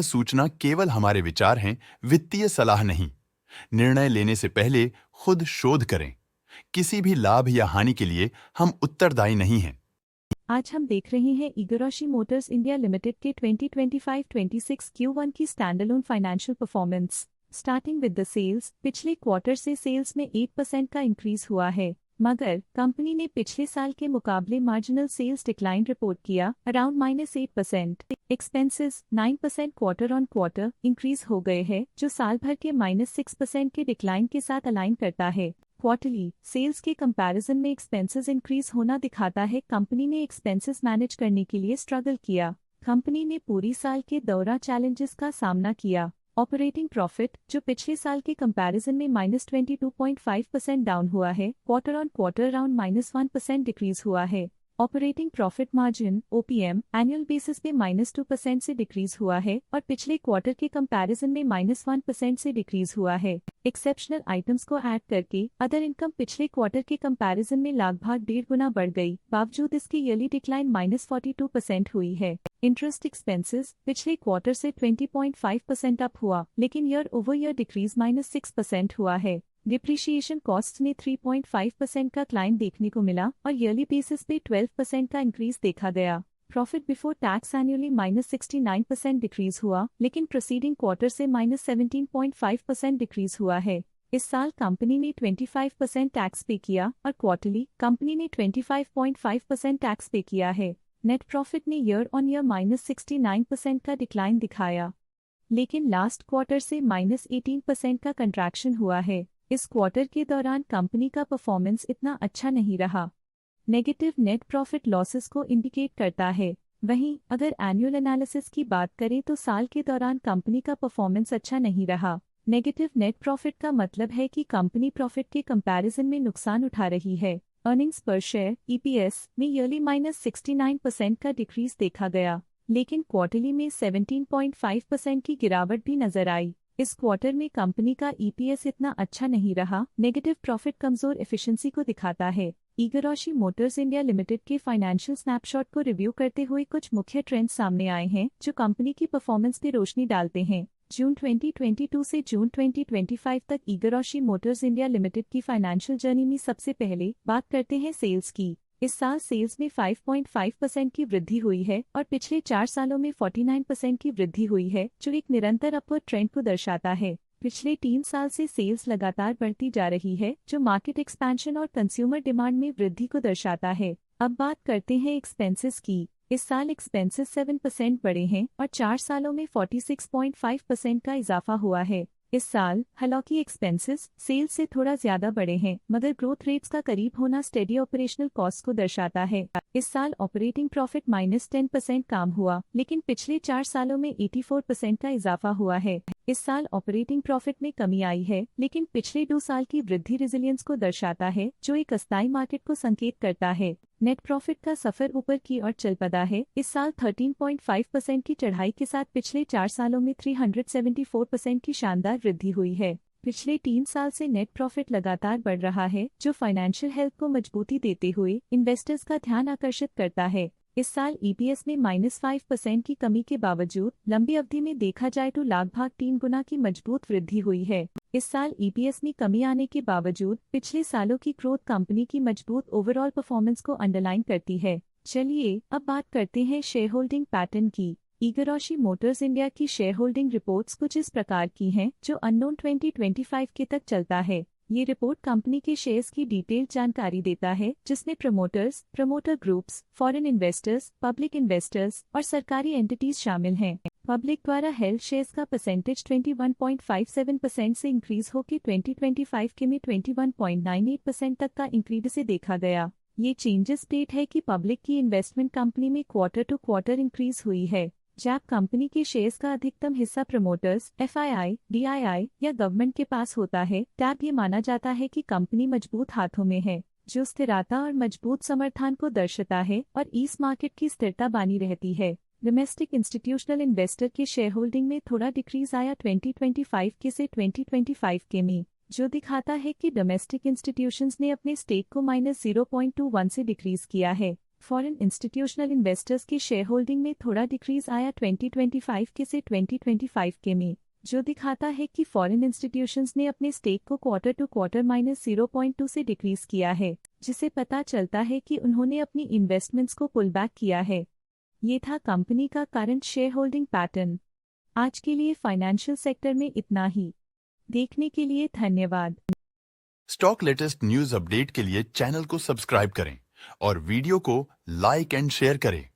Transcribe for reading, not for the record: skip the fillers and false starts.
सूचना केवल हमारे विचार हैं, वित्तीय सलाह नहीं। निर्णय लेने से पहले खुद शोध करें। किसी भी लाभ या हानि के लिए हम उत्तरदायी नहीं हैं। आज हम देख रहे हैं इगोरॉशी मोटर्स इंडिया लिमिटेड के 2025-26 Q1 की standalone financial performance. Starting with the sales, पिछले क्वार्टर से सेल्स में 8% का इंक्रीज हुआ है, मगर कंपनी ने पिछले साल के मुकाबले मार्जिनल सेल्स डिक्लाइन रिपोर्ट किया, around -8%। Expenses 9% quarter on quarter increase हो गए हैं, जो साल भर के -6% के डिक्लाइन के साथ अलाइन करता है। क्वार्टरली सेल्स के कंपैरिजन में एक्सपेंसेस इंक्रीज होना दिखाता है कंपनी ने एक्सपेंसेस मैनेज करने के लिए स्ट्रगल किया। कंपनी ने पूरी साल के दौरान चैलेंजेस का सामना किया। ऑपरेटिंग प्रॉफिट, जो पिछले साल के कंपैरिजन में -22.5% डाउन हुआ है, quarter on quarter around -1% decrease हुआ है। Operating profit margin OPM annual basis पे -2% से डिक्रीज हुआ है और पिछले क्वार्टर के कंपैरिजन में -1% से डिक्रीज हुआ है। एक्सेप्शनल आइटम्स को ऐड करके अदर इनकम पिछले क्वार्टर के कंपैरिजन में लगभग 1.5 गुना बढ़ गई, बावजूद इसकी ईयरली डिक्लाइन -42% हुई है। इंटरेस्ट एक्सपेंसेस पिछले क्वार्टर से 20.5% अप हुआ, लेकिन ईयर ओवर ईयर डिक्रीज -6% हुआ है। डिप्रिशिएशन कॉस्ट में 3.5% का क्लाइन देखने को मिला और ईयरली बेसिस पे 12% का इंक्रीज देखा गया। Profit before tax annually -69% decrease हुआ, लेकिन प्रोसीडिंग क्वार्टर से -17.5% डिक्रीज हुआ है। इस साल कंपनी ने 25% टैक्स पे किया और क्वार्टरली कंपनी ने 25.5% टैक्स पे किया है। नेट प्रॉफिट ने ईयर ऑन ईयर -69% का डिक्लाइन दिखाया, लेकिन लास्ट क्वार्टर से -18% का कंट्रैक्शन हुआ है। इस क्वार्टर के दौरान कंपनी का परफॉर्मेंस इतना अच्छा नहीं रहा। नेगेटिव नेट प्रॉफिट लॉसेस को इंडिकेट करता है। वहीं अगर एनुअल एनालिसिस की बात करें तो साल के दौरान कंपनी का परफॉर्मेंस अच्छा नहीं रहा। नेगेटिव नेट प्रॉफिट का मतलब है कि कंपनी प्रॉफिट के कंपैरिजन में नुकसान उठा रही है। अर्निंग्स पर शेयर EPS में ईयरली -69% का डिक्रीज देखा गया, लेकिन क्वार्टरली में 17.5% की गिरावट भी नजर आई। इस क्वार्टर में कंपनी का EPS इतना अच्छा नहीं रहा। नेगेटिव प्रॉफिट कमजोर एफिशिएंसी को दिखाता है। इगोरॉशी मोटर्स इंडिया लिमिटेड के फाइनेंशियल स्नैपशॉट को रिव्यू करते हुए कुछ मुख्य ट्रेंड्स सामने आए हैं जो कंपनी की परफॉर्मेंस पे रोशनी डालते हैं। जून 2022 से जून 2025 तक इगोरॉशी मोटर्स इंडिया लिमिटेड की फाइनेंशियल जर्नी में सबसे पहले बात करते हैं सेल्स की। इस साल सेल्स में 5.5% की वृद्धि हुई है और पिछले 4 सालों में 49% की वृद्धि हुई है, जो एक निरंतर अपवर्ड ट्रेंड को दर्शाता है। पिछले 3 साल से सेल्स लगातार बढ़ती जा रही है, जो मार्केट एक्सपेंशन और कंज्यूमर डिमांड में वृद्धि को दर्शाता है। अब बात करते हैं एक्सपेंसेस की। इस साल एक्सपेंसेस 7% बढ़े हैं और 4 सालों में 46.5% का इजाफा हुआ है। इस साल हालांकि एक्सपेंसेस सेल्स से थोड़ा ज्यादा बढ़े हैं, मगर ग्रोथ रेट्स का करीब होना स्टेडी ऑपरेशनल कॉस्ट को दर्शाता है। इस साल ऑपरेटिंग प्रॉफिट -10% कम हुआ, लेकिन पिछले 4 सालों में 84% का इजाफा हुआ है। इस साल ऑपरेटिंग प्रॉफिट में कमी आई है, लेकिन पिछले 2 साल की वृद्धि रेजिलियंस को दर्शाता है, जो एक अस्थायी मार्केट को संकेत करता है। नेट प्रॉफिट का सफर ऊपर की ओर चल पड़ा है। इस साल 13.5% की चढ़ाई के साथ पिछले 4 सालों में 374% की शानदार वृद्धि हुई है। पिछले 3 साल से नेट प्रॉफिट लगातार बढ़ रहा है, जो फाइनेंशियल हेल्थ को मजबूती देते हुए इन्वेस्टर्स का ध्यान आकर्षित करता है। इस साल EPS में -5% की कमी के बावजूद लंबी अवधि में देखा जाए तो लगभग 3 गुना की मजबूत वृद्धि हुई है। इस साल EPS में कमी आने के बावजूद पिछले सालों की ग्रोथ कंपनी की मजबूत ओवरऑल परफॉर्मेंस को अंडरलाइन करती है। चलिए अब बात करते हैं शेयर होल्डिंग पैटर्न की। इगोरॉशी मोटर्स इंडिया की शेयर होल्डिंग रिपोर्ट्स कुछ इस प्रकार की हैं, जो अननोन 2025 के तक चलता है। ये रिपोर्ट कंपनी के शेयर्स की डिटेल्ड जानकारी देता है, जिसमें promoters, promoter groups, foreign investors, public investors और सरकारी एंटिटीज शामिल हैं। पब्लिक द्वारा हेल्ड शेयर्स का परसेंटेज 21.57% से इंक्रीज होकर 2025 के में 21.98% तक का इंक्रीज से देखा गया। ये चेंजेस स्टेट है कि पब्लिक की इन्वेस्टमेंट कंपनी में क्वार्टर टू क्वार्टर इंक्रीज हुई है। जब कंपनी के शेयर्स का अधिकतम हिस्सा प्रमोटर्स, FII, DII या गवर्नमेंट के पास होता है, तब ये माना जाता है कि कंपनी मजबूत हाथों में है, जो स्थिरता और मजबूत समर्थन को दर्शाता है और इस मार्केट की स्थिरता बनी रहती है। डोमेस्टिक इंस्टीट्यूशनल इन्वेस्टर के शेयर होल्डिंग में थोड़ा डिक्रीज आया 2025 के से 2025 के में, जो दिखाता है कि डोमेस्टिक इंस्टीट्यूशंस ने अपने स्टेक को -0.21 से डिक्रीज किया है। फॉरेन इंस्टीट्यूशनल इन्वेस्टर्स की शेयर होल्डिंग में थोड़ा डिक्रीज आया 2025 के से 2025 के में, जो दिखाता है कि फॉरेन इंस्टीट्यूशंस ने अपने स्टेक को क्वार्टर टू क्वार्टर -0.2 से डिक्रीज किया है, जिसे पता चलता है कि उन्होंने अपनी इन्वेस्टमेंट्स को पुल बैक किया है। ये था कंपनी का करंट शेयर होल्डिंग पैटर्न। आज के लिए फाइनेंशियल सेक्टर में इतना ही। देखने के लिए धन्यवाद। स्टॉक लेटेस्ट न्यूज अपडेट के लिए चैनल को सब्सक्राइब करें और वीडियो को लाइक एंड शेयर करें।